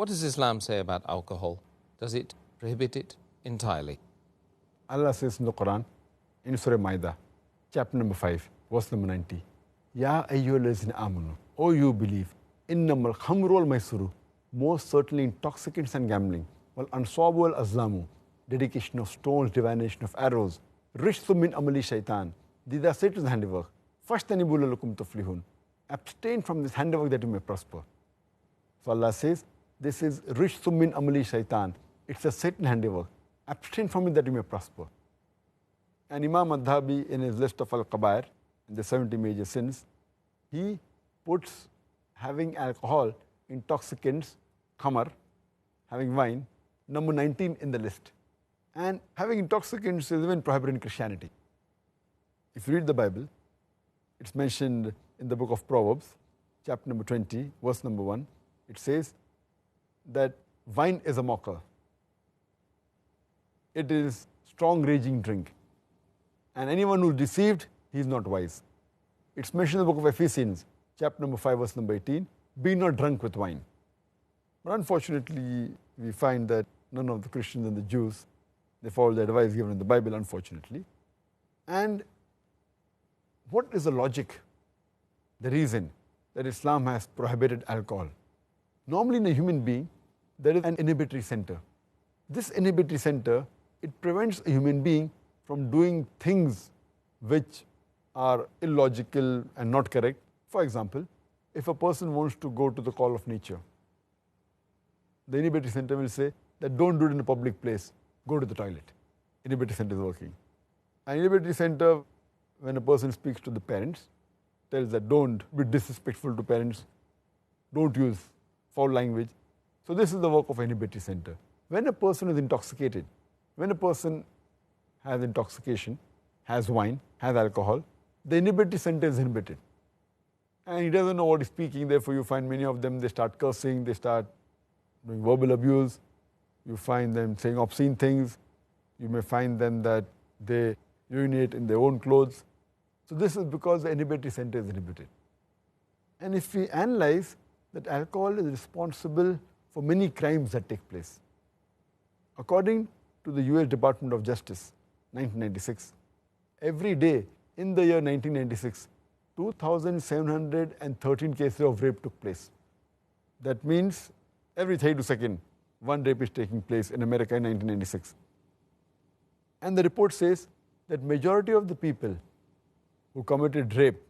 What does Islam say about alcohol? Does it prohibit it entirely? Allah says in the Quran, in Surah Maida, chapter number 5, verse number 90, Ya ayyuhallazina amanu, O you believe, innamal khamru wal maisuru, most certainly intoxicants and gambling, wal answabu wal azlamu, dedication of stones, divination of arrows, rishthum min amali shaitan, these are Satan's handiwork. Fashtanibu lalakum tuflihun, abstain from this handiwork that you may prosper. So Allah says, this is rishthum min amali shaitan, it's a Satan handiwork. Abstain from it that you may prosper. And Imam Adhabi, in his list of Al-Qabair, the 70 major sins, he puts having alcohol, intoxicants, khamar, having wine, number 19 in the list. And having intoxicants is even prohibited in Christianity. If you read the Bible, it's mentioned in the book of Proverbs, chapter number 20, verse number 1. It says that wine is a mocker. It is strong raging drink. And anyone who is deceived, he is not wise. It's mentioned in the book of Ephesians, chapter number 5, verse number 18, be not drunk with wine. But unfortunately, we find that none of the Christians and the Jews, they follow the advice given in the Bible, unfortunately. And what is the logic, the reason that Islam has prohibited alcohol? Normally in a human being, there is an inhibitory center. This inhibitory center, it prevents a human being from doing things which are illogical and not correct. For example, if a person wants to go to the call of nature, the inhibitory center will say that don't do it in a public place, go to the toilet. Inhibitory center is working. An inhibitory center, when a person speaks to the parents, tells that don't be disrespectful to parents, don't use foul language. So this is the work of inhibitory center. When a person is intoxicated, when a person has intoxication, has wine, has alcohol, the inhibitory center is inhibited. And he doesn't know what he's speaking, therefore you find many of them, they start cursing, they start doing verbal abuse, you find them saying obscene things, you may find them that they urinate in their own clothes. So this is because the inhibitory center is inhibited. And if we analyze that alcohol is responsible for many crimes that take place. According to the US Department of Justice, 1996, every day in the year 1996, 2,713 cases of rape took place. That means every 32 seconds, one rape is taking place in America in 1996. And the report says that majority of the people who committed rape,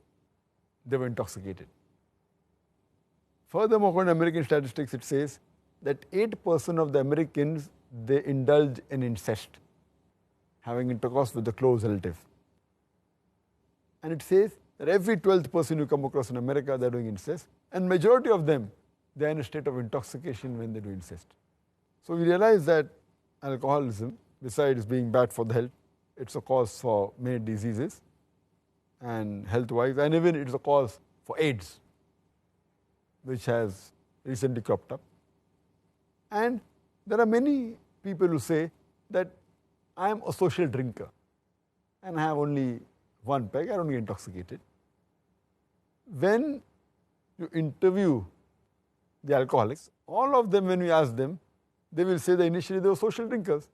they were intoxicated. Furthermore, according to American statistics, it says that 8% of the Americans, they indulge in incest, having intercourse with the close relative. And it says that every 12th person you come across in America, they're doing incest. And majority of them, they're in a state of intoxication when they do incest. So we realize that alcoholism, besides being bad for the health, it's a cause for many diseases and health-wise, and even it's a cause for AIDS, which has recently cropped up. And there are many people who say that I am a social drinker and I have only one peg, I don't get intoxicated. When you interview the alcoholics, all of them, when we ask them, they will say that initially they were social drinkers.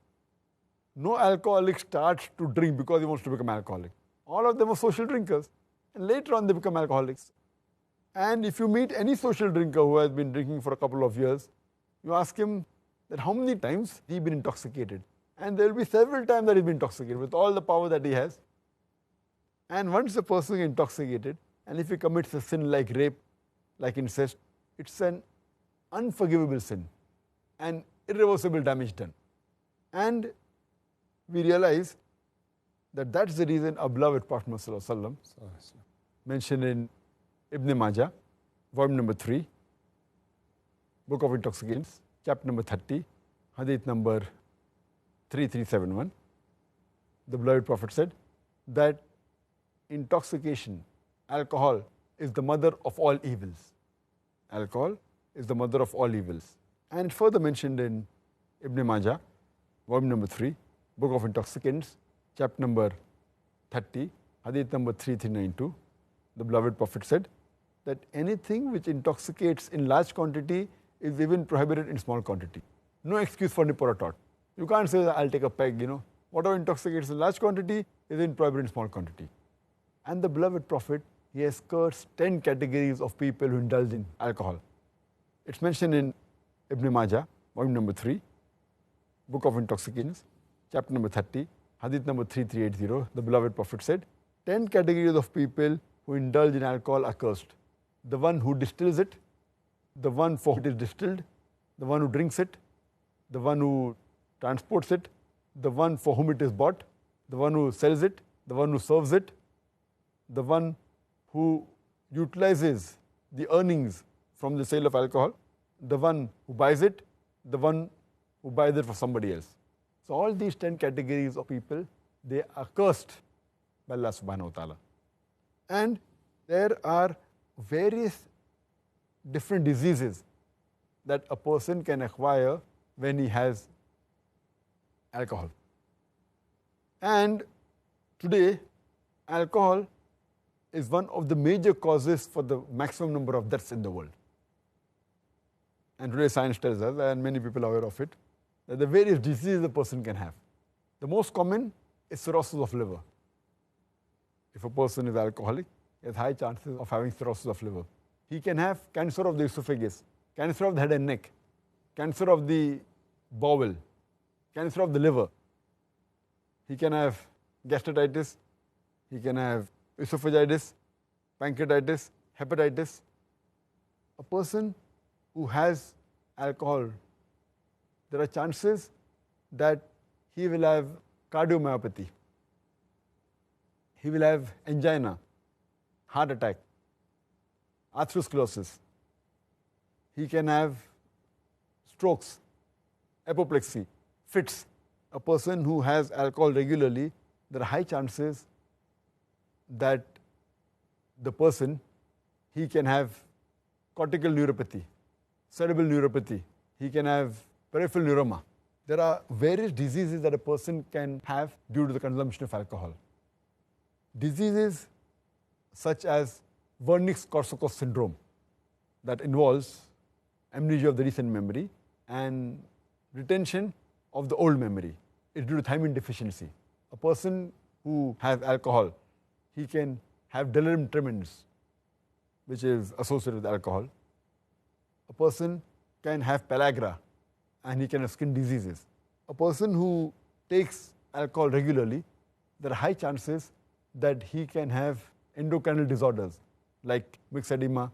No alcoholic starts to drink because he wants to become alcoholic. All of them are social drinkers, and later on they become alcoholics. And if you meet any social drinker who has been drinking for a couple of years, you ask him that how many times he's been intoxicated. And there will be several times that he's been intoxicated with all the power that he has. And once a person is intoxicated, and if he commits a sin like rape, like incest, it's an unforgivable sin and irreversible damage done. And we realize that that's the reason our beloved Prophet Muhammad Sallallahu Alaihi Wasallam mentioned in Ibn Majah, volume number 3, Book of Intoxicants, chapter number 30, hadith number 3371. The beloved Prophet said that intoxication, alcohol, is the mother of all evils. Alcohol is the mother of all evils. And further mentioned in Ibn Majah, volume number 3, Book of Intoxicants, chapter number 30, hadith number 3392, the beloved Prophet said that anything which intoxicates in large quantity is even prohibited in small quantity. No excuse for nip or a tot. You can't say, I'll take a peg, Whatever intoxicates in large quantity is in prohibited in small quantity. And the beloved Prophet, he has cursed 10 categories of people who indulge in alcohol. It's mentioned in Ibn Majah, volume number 3, Book of Intoxicants, chapter number 30, hadith number 3380. The beloved Prophet said, 10 categories of people who indulge in alcohol are cursed. The one who distills it, the one for whom it is distilled, the one who drinks it, the one who transports it, the one for whom it is bought, the one who sells it, the one who serves it, the one who utilizes the earnings from the sale of alcohol, the one who buys it, the one who buys it for somebody else. So all these 10 categories of people, they are cursed by Allah subhanahu wa ta'ala. And there are various different diseases that a person can acquire when he has alcohol. And today, alcohol is one of the major causes for the maximum number of deaths in the world. And today science tells us, and many people are aware of it, that the various diseases a person can have. The most common is cirrhosis of liver. If a person is alcoholic, he has high chances of having cirrhosis of liver. He can have cancer of the esophagus, cancer of the head and neck, cancer of the bowel, cancer of the liver. He can have gastritis, he can have esophagitis, pancreatitis, hepatitis. A person who has alcohol, there are chances that he will have cardiomyopathy, he will have angina, heart attack, atherosclerosis. He can have strokes, apoplexy, fits. A person who has alcohol regularly, there are high chances that the person, he can have cortical neuropathy, cerebral neuropathy, he can have peripheral neuroma. There are various diseases that a person can have due to the consumption of alcohol. Diseases such as Wernicke-Korsakoff syndrome, that involves amnesia of the recent memory and retention of the old memory. It's due to thiamine deficiency. A person who has alcohol, he can have delirium tremens, which is associated with alcohol. A person can have pellagra, and he can have skin diseases. A person who takes alcohol regularly, there are high chances that he can have endocrine disorders like mixed edema,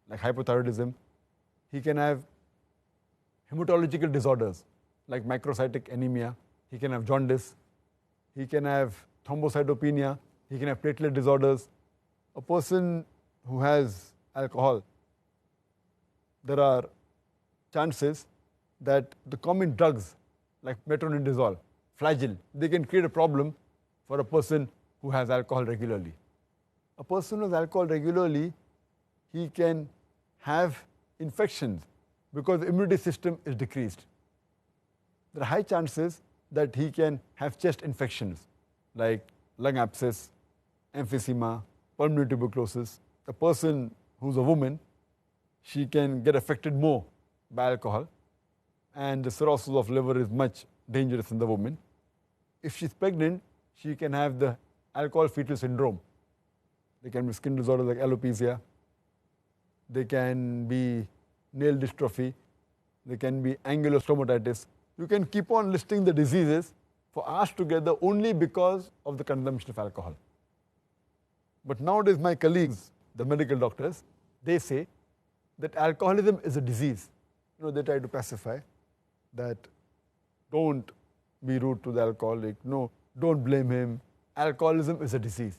like hypothyroidism. He can have hematological disorders like macrocytic anemia. He can have jaundice. He can have thrombocytopenia. He can have platelet disorders. A person who has alcohol, there are chances that the common drugs like metronidazole, Flagyl, they can create a problem for a person who has alcohol regularly. A person who has alcohol regularly, he can have infections because the immunity system is decreased. There are high chances that he can have chest infections like lung abscess, emphysema, pulmonary tuberculosis. A person who's a woman, she can get affected more by alcohol, and the cirrhosis of liver is much dangerous in the woman. If she's pregnant, she can have the alcohol fetal syndrome. There can be skin disorders like alopecia. There can be nail dystrophy. There can be angular stomatitis. You can keep on listing the diseases for hours together only because of the consumption of alcohol. But nowadays my colleagues, the medical doctors, they say that alcoholism is a disease. They try to pacify that don't be rude to the alcoholic, no, don't blame him. Alcoholism is a disease.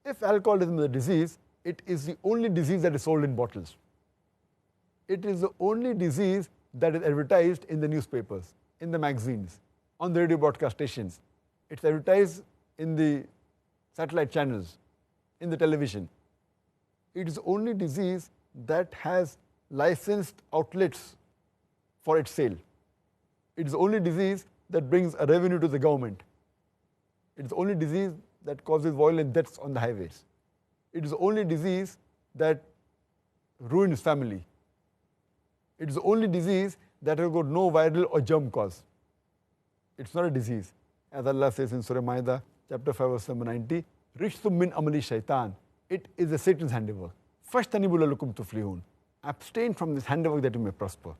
If alcoholism is a disease, it is the only disease that is sold in bottles. It is the only disease that is advertised in the newspapers, in the magazines, on the radio broadcast stations. It's advertised in the satellite channels, in the television. It is the only disease that has licensed outlets for its sale. It is the only disease that brings a revenue to the government. It is the only disease that causes violent deaths on the highways. It is the only disease that ruins family. It's the only disease that has got no viral or germ cause. It's not a disease. As Allah says in Surah Ma'idah, chapter 5, verse number 90, Rishtum min amali shaitan. It is a Satan's handiwork. Fashtanibu lakum tuflihun. Abstain from this handiwork that you may prosper.